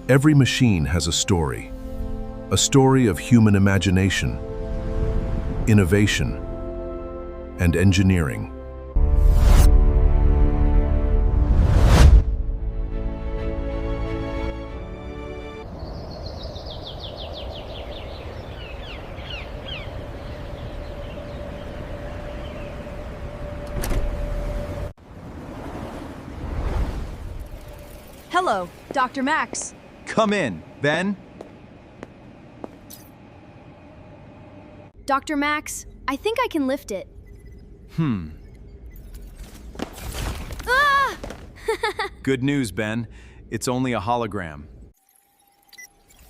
Every machine has a story of human imagination, innovation, and engineering. Hello, Dr. Max. Come in, Ben. Dr. Max, I think I can lift it. Ah! Good news, Ben. It's only a hologram.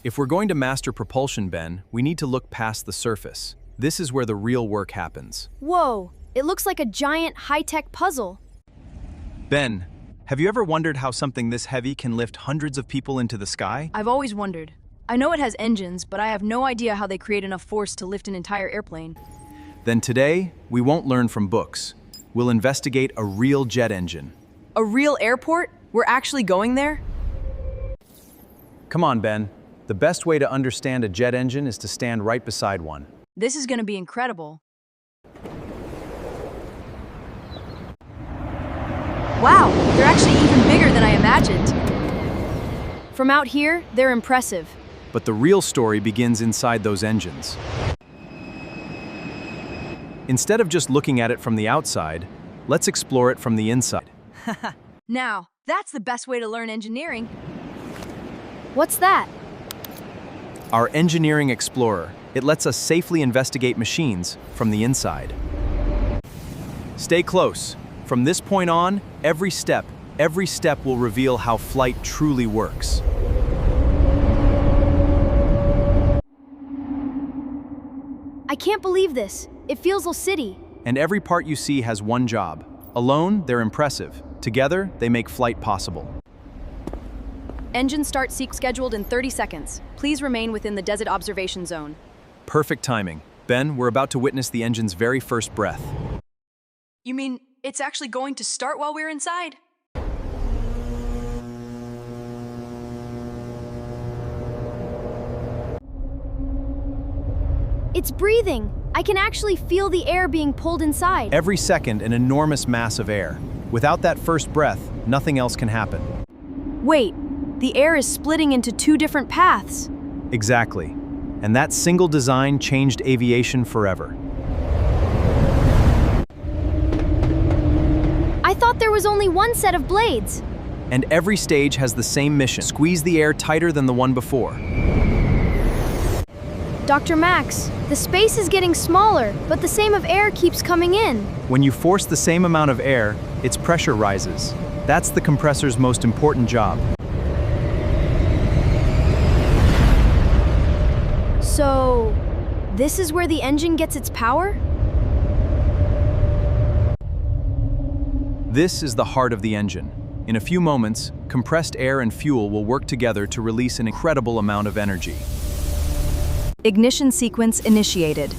If we're going to master propulsion, Ben, we need to look past the surface. This is where the real work happens. Whoa, it looks like a giant high-tech puzzle. Ben, have you ever wondered how something this heavy can lift hundreds of people into the sky? I've always wondered. I know it has engines, but I have no idea how they create enough force to lift an entire airplane. Then today, we won't learn from books. We'll investigate a real jet engine. A real airport? We're actually going there? Come on, Ben. The best way to understand a jet engine is to stand right beside one. This is going to be incredible. Wow, they're actually even bigger than I imagined. From out here, they're impressive. But the real story begins inside those engines. Instead of just looking at it from the outside, let's explore it from the inside. Now, that's the best way to learn engineering. What's that? Our Engineering Explorer. It lets us safely investigate machines from the inside. Stay close. From this point on, every step will reveal how flight truly works. I can't believe this. It feels a city. And every part you see has one job. Alone, they're impressive. Together, they make flight possible. Engine start scheduled in 30 seconds. Please remain within the desert observation zone. Perfect timing. Ben, we're about to witness the engine's very first breath. You mean it's actually going to start while we're inside? It's breathing. I can actually feel the air being pulled inside. Every second, an enormous mass of air. Without that first breath, nothing else can happen. Wait, the air is splitting into two different paths. Exactly. And that single design changed aviation forever. I thought there was only one set of blades. And every stage has the same mission. Squeeze the air tighter than the one before. Dr. Max, the space is getting smaller, but the same of air keeps coming in. When you force the same amount of air, its pressure rises. That's the compressor's most important job. So, this is where the engine gets its power? This is the heart of the engine. In a few moments, compressed air and fuel will work together to release an incredible amount of energy. Ignition sequence initiated.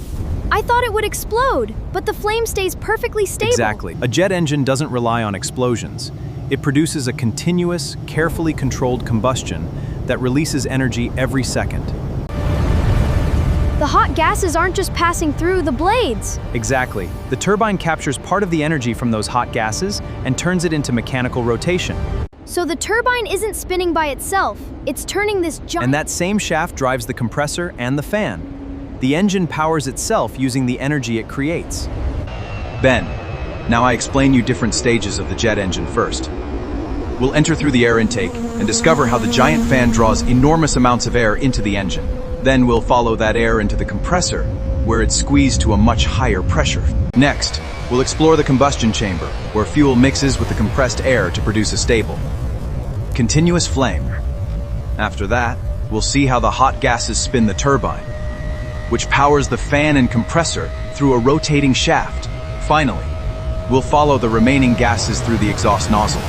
I thought it would explode, but the flame stays perfectly stable. Exactly. A jet engine doesn't rely on explosions. It produces a continuous, carefully controlled combustion that releases energy every second. The hot gases aren't just passing through the blades. Exactly. The turbine captures part of the energy from those hot gases and turns it into mechanical rotation. So the turbine isn't spinning by itself. It's turning this giant... And that same shaft drives the compressor and the fan. The engine powers itself using the energy it creates. Ben, now I explain you different stages of the jet engine first. We'll enter through the air intake and discover how the giant fan draws enormous amounts of air into the engine. Then we'll follow that air into the compressor, where it's squeezed to a much higher pressure. Next, we'll explore the combustion chamber, where fuel mixes with the compressed air to produce a stable, continuous flame. After that, we'll see how the hot gases spin the turbine, which powers the fan and compressor through a rotating shaft. Finally, we'll follow the remaining gases through the exhaust nozzle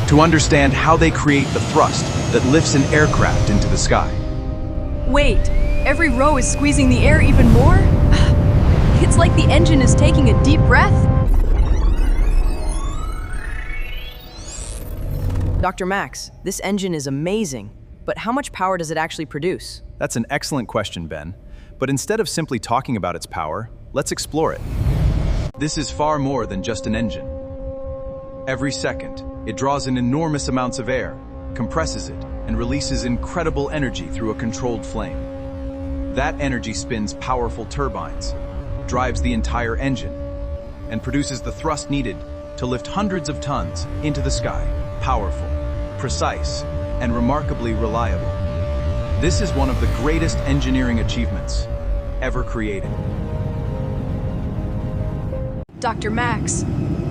to understand how they create the thrust that lifts an aircraft into the sky. Wait, every row is squeezing the air even more? It's like the engine is taking a deep breath. Dr. Max, this engine is amazing. but how much power does it actually produce? That's an excellent question, Ben. But instead of simply talking about its power, let's explore it. This is far more than just an engine. Every second, it draws in enormous amounts of air, compresses it, and releases incredible energy through a controlled flame. That energy spins powerful turbines, drives the entire engine, and produces the thrust needed to lift hundreds of tons into the sky. Powerful, precise, and remarkably reliable. This is one of the greatest engineering achievements ever created. Dr. Max,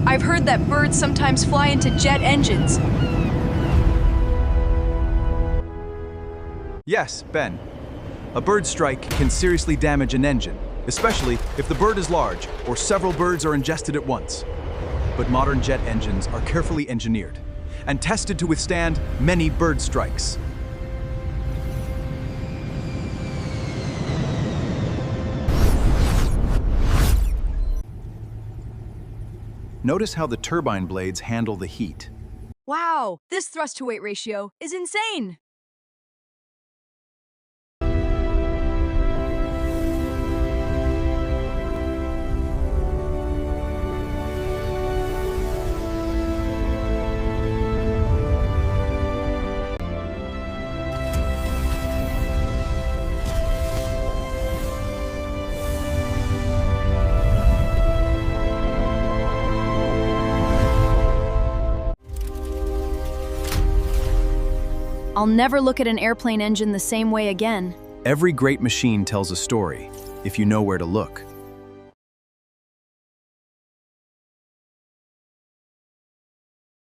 I've heard that birds sometimes fly into jet engines. Yes, Ben. A bird strike can seriously damage an engine, especially if the bird is large or several birds are ingested at once. But modern jet engines are carefully engineered and tested to withstand many bird strikes. Notice how the turbine blades handle the heat. Wow, this thrust-to-weight ratio is insane! I'll never look at an airplane engine the same way again. Every great machine tells a story, if you know where to look.